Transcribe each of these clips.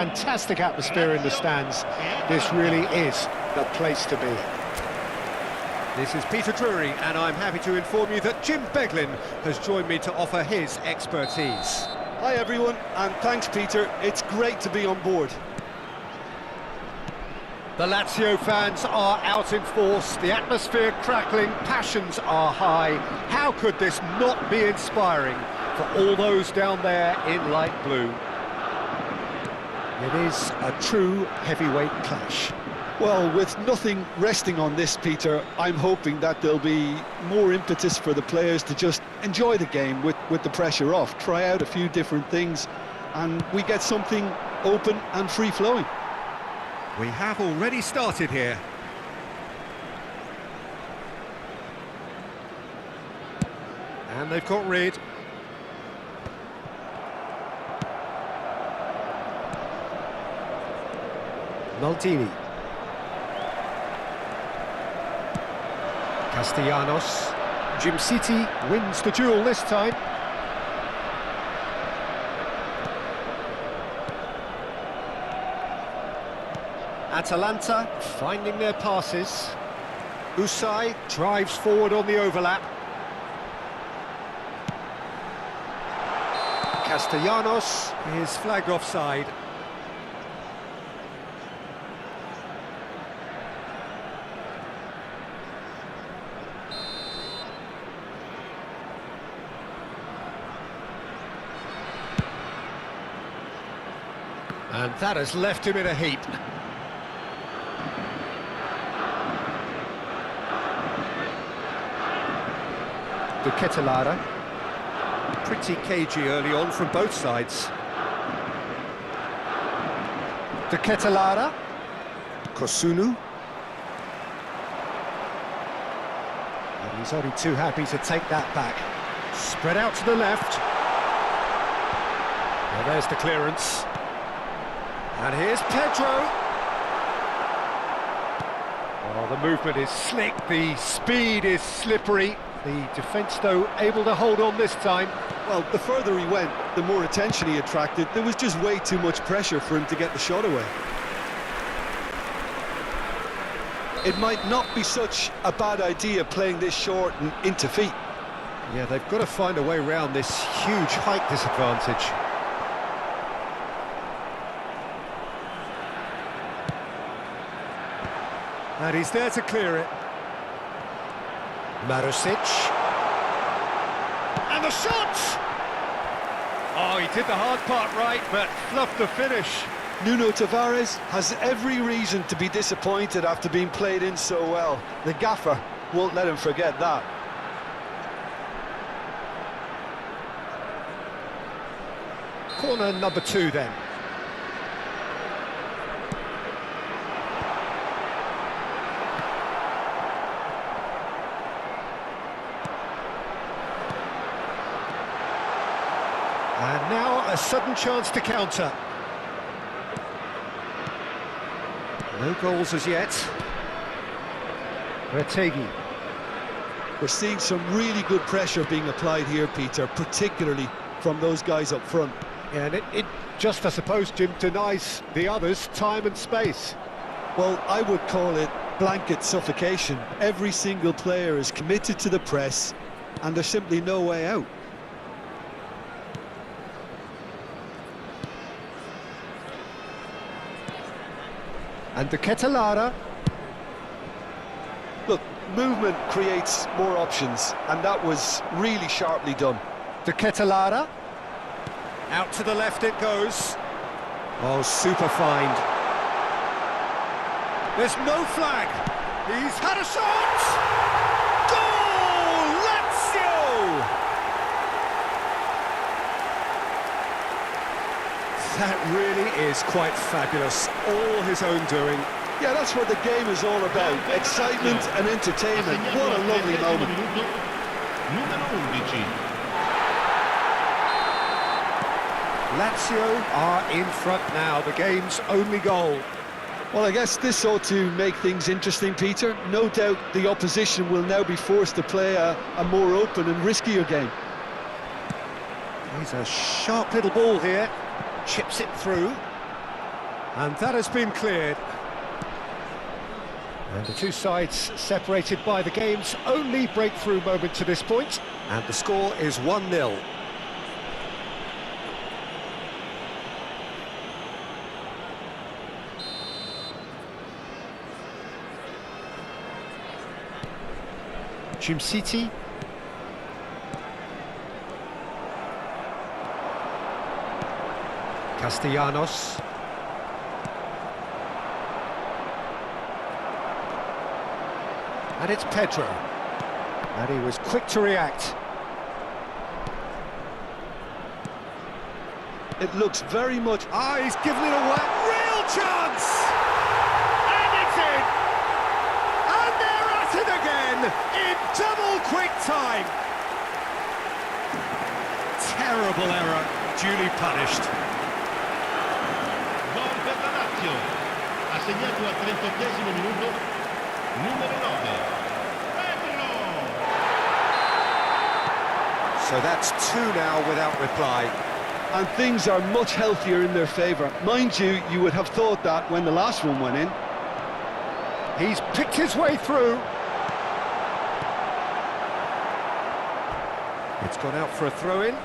fantastic atmosphere in the stands. This really is the place to be. This is Peter Drury, and I'm happy to inform you that Jim Beglin has joined me to offer his expertise. Hi everyone, and thanks Peter, it's great to be on board. The Lazio fans are out in force, the atmosphere crackling, passions are high. How could this not be inspiring for all those down there in light blue? It is a true heavyweight clash. Well, with nothing resting on this, Peter, I'm hoping that there'll be more impetus for the players to just enjoy the game with the pressure off, try out a few different things, and we get something open and free-flowing. We have already started here. And they've got rid. Maldini. Castellanos. Jim City wins the duel this time. Atalanta finding their passes. Usai drives forward on the overlap. Castellanos Is flagged offside. And that has left him in a heap. De Ketelaere. Pretty cagey early on from both sides. De Ketelaere. Kosunu. And he's only too happy to take that back. Spread out to the left. Well, there's the clearance. And here's Pedro. Oh, the movement is slick, the speed is slippery. The defence, though, able to hold on this time. Well, the further he went, the more attention he attracted. There was just way too much pressure for him to get the shot away. It might not be such a bad idea playing this short and into feet. Yeah, they've got to find a way around this huge height disadvantage. And he's there to clear it. Marusic. And the shot! Oh, he did the hard part right, but fluffed the finish. Nuno Tavares has every reason to be disappointed after being played in so well. The gaffer won't let him forget that. Corner number 2 then. And now a sudden chance to counter. No goals as yet. Retegi. We're seeing some really good pressure being applied here, Peter, particularly from those guys up front. Yeah, and it just, I suppose, Jim, denies the others time and space. Well, I would call it blanket suffocation. Every single player is committed to the press, and there's simply no way out. And De Ketelaere. Look, movement creates more options, and that was really sharply done. De Ketelaere. Out to the left it goes. Oh, super find. There's no flag. He's had a shot! Goal! Lazio! That really is quite fabulous. All his own doing. Yeah, that's what the game is all about. Excitement and entertainment. What a lovely moment. Lazio are in front now, the game's only goal. Well, I guess this ought to make things interesting, Peter. No doubt the opposition will now be forced to play a more open and riskier game. He's a sharp little ball here. Chips it through. And that has been cleared. And the two sides separated by the game's only breakthrough moment to this point. And the score is 1-0. City. Castellanos. And it's Pedro. And he was quick to react. It looks very much... He's given it away. Real chance! And it's in! And they're at it again in double quick time. Terrible error, duly punished. Gol per la Lazio. Ha segnato al 38esimo minuto numero 9. Pedro! So that's two now without reply. And things are much healthier in their favour. Mind you, you would have thought that when the last one went in. He's picked his way through. It's gone out for a throw-in.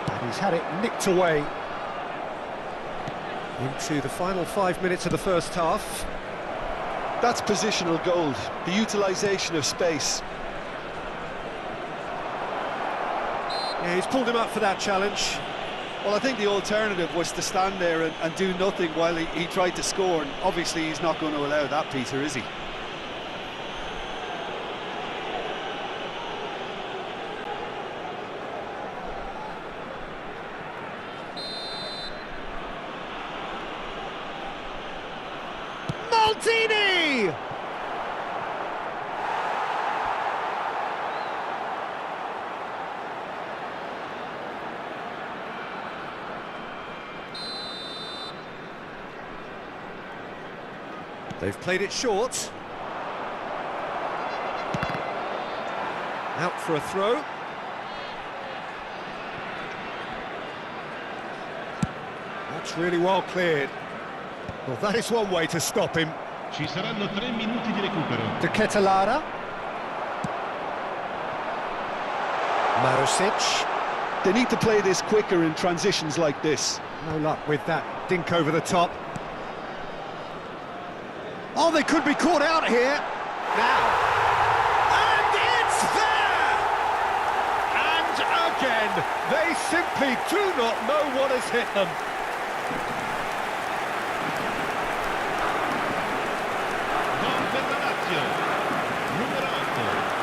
And he's had it nicked away. Into the final 5 minutes of the first half. That's positional gold, the utilisation of space. Yeah, he's pulled him up for that challenge. Well, I think the alternative was to stand there and do nothing while he tried to score, and obviously he's not going to allow that, Peter, is he? Maldini! They've played it short. Out for a throw. That's really well cleared. Well, that is one way to stop him. Ci saranno 3 minuti di recupero. De Ketelara. Marusic. They need to play this quicker in transitions like this. No luck with that dink over the top. Oh, they could be caught out here. Now. And it's there! And again, they simply do not know what has hit them. Gol per la Lazio. Numero 8.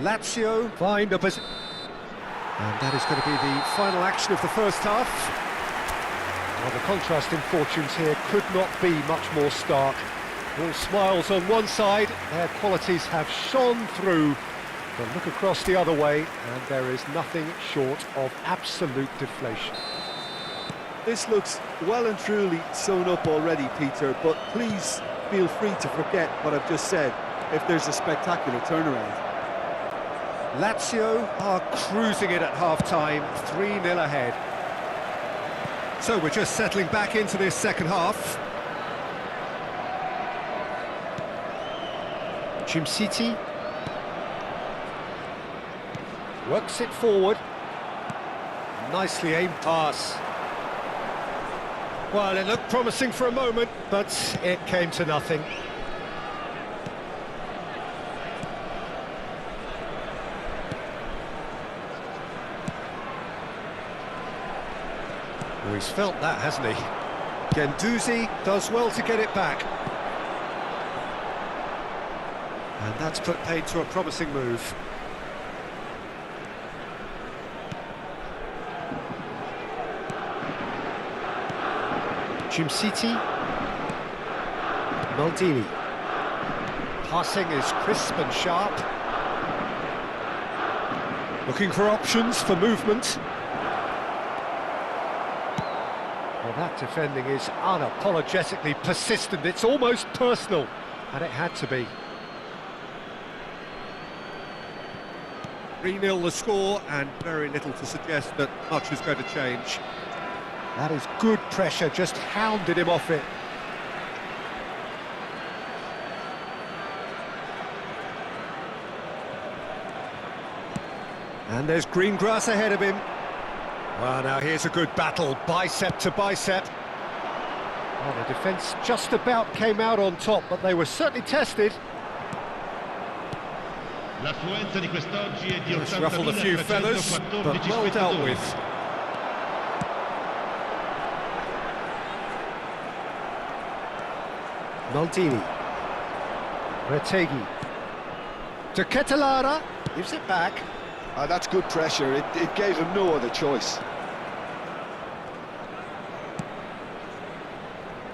Lazio find a position. And that is going to be the final action of the first half. Well, the contrast in fortunes here could not be much more stark. All smiles on one side, their qualities have shone through. But look across the other way, and there is nothing short of absolute deflation. This looks well and truly sewn up already, Peter, but please feel free to forget what I've just said if there's a spectacular turnaround. Lazio are cruising it at half-time, 3-0 ahead. So we're just settling back into this second half. City. Works it forward. Nicely aimed pass. Well, it looked promising for a moment, but it came to nothing. Oh, he's felt that, hasn't he? Guendouzi does well to get it back. And that's put paid to a promising move. City. Maldini. Passing is crisp and sharp. Looking for options for movement. Well, that That defending is unapologetically persistent, it's almost personal, and it had to be. 3-0 the score, and very little to suggest that much is going to change. That is good pressure, just hounded him off it. And there's green grass ahead of him. Well, now here's a good battle, bicep to bicep. Well, the defence just about came out on top, but they were certainly tested. L'affluenza di quest'oggi è di It's ruffled a few feathers, but well dealt with. Maldini. Retegui. To Ketelara. Gives it back. That's good pressure. It gave him no other choice.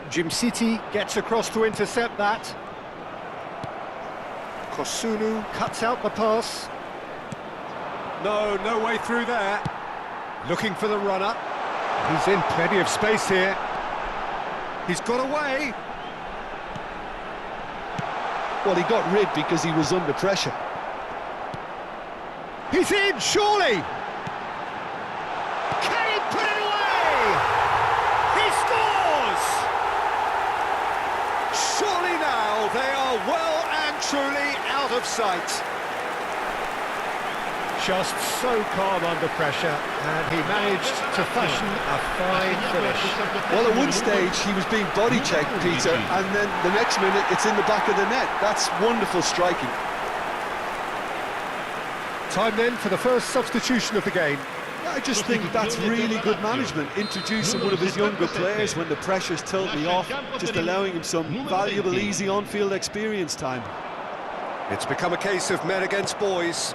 Jim City gets across to intercept that. Kosunu cuts out the pass. No way through there. Looking for the runner. He's in plenty of space here. He's got away. Well, he got rid because he was under pressure. He's in, surely! Can he put it away? He scores! Surely now they are well and truly out of sight. Just so calm under pressure, and he managed to fashion a fine finish. Well, at one stage he was being body checked, Peter, and then the next minute it's in the back of the net. That's wonderful striking. Time then for the first substitution of the game. I just think that's really good management, introducing one of his younger players when the pressure's totally off, just allowing him some valuable, easy on-field experience time. It's become a case of men against boys.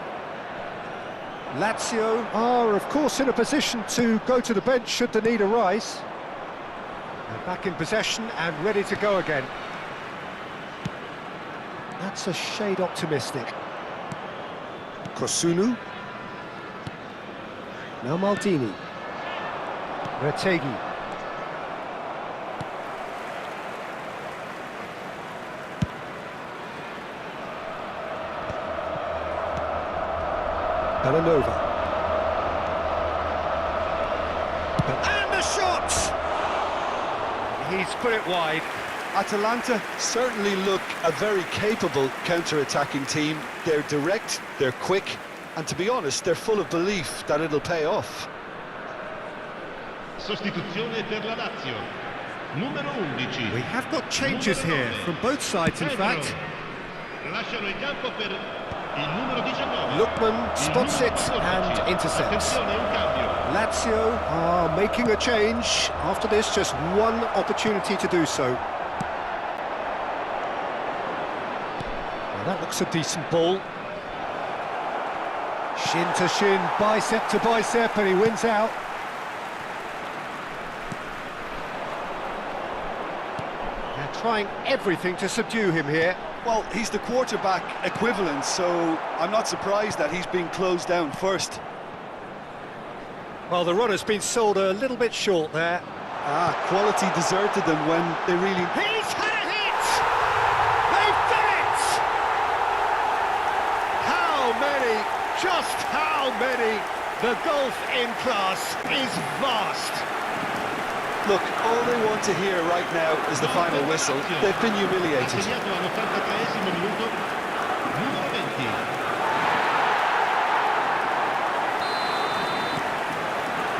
Lazio are, of course, in a position to go to the bench should the need arise. They're back in possession and ready to go again. That's a shade optimistic. Kosunu. Now Maldini. Retegui. Belanova. And the shot! He's put it wide. Atalanta certainly look a very capable counter-attacking team. They're direct, they're quick, and to be honest, they're full of belief that it'll pay off. Sostituzione per la Lazio. Numero 11. We have got changes here from both sides, in fact. Lasciano il campo per il numero 19. Lookman spots it and intercepts. Attenzione, un cambio. Lazio are making a change. After this, just one opportunity to do so. Well, that looks a decent ball. Shin to shin, bicep to bicep, and he wins out. They're trying everything to subdue him here. Well, he's the quarterback equivalent, so I'm not surprised that he's being closed down first. Well, the run has been sold a little bit short there. Quality deserted them when they really... He's had a hit! They've done it! How many? Just how many? The gulf in class is vast. Look, all they want to hear right now is the final whistle. They've been humiliated. Segnato all'83esimo minuto. Numero 20.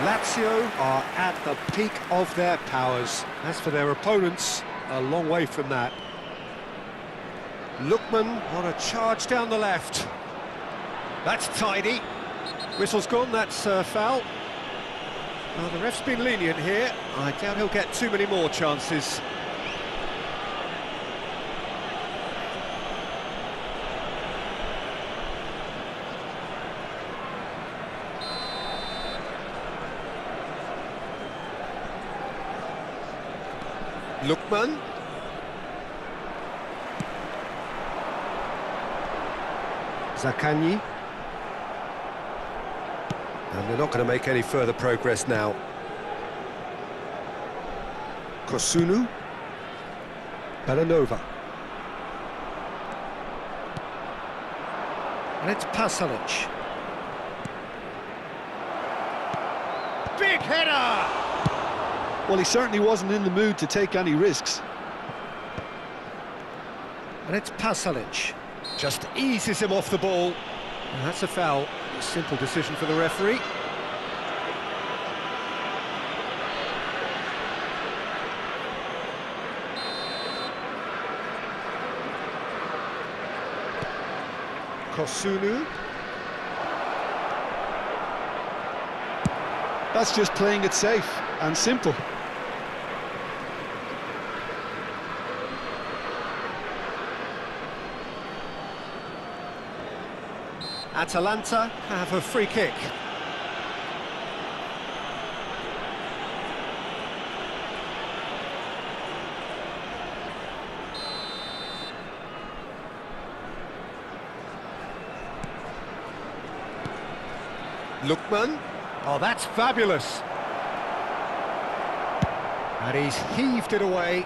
Lazio are at the peak of their powers. As for their opponents, a long way from that. Lookman on a charge down the left. That's tidy. Whistle's gone, that's a foul. Well, the ref's been lenient here. I doubt he'll get too many more chances. Lookman. Zaccagni. And they're not going to make any further progress now. Kosunu. Belanova. And it's Pasalic. Big header! Well, he certainly wasn't in the mood to take any risks. And it's Pasalic. Just eases him off the ball. And that's a foul. A simple decision for the referee. Kosunu. That's just playing it safe and simple. Atalanta have a free kick. Lookman. Oh, that's fabulous. And he's heaved it away.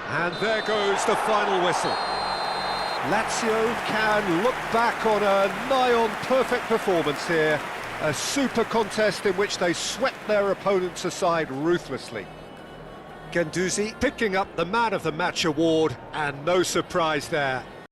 And there goes the final whistle. Lazio can look back on a nigh-on perfect performance here. A super contest in which they swept their opponents aside ruthlessly. Guendouzi picking up the Man of the Match award, and no surprise there.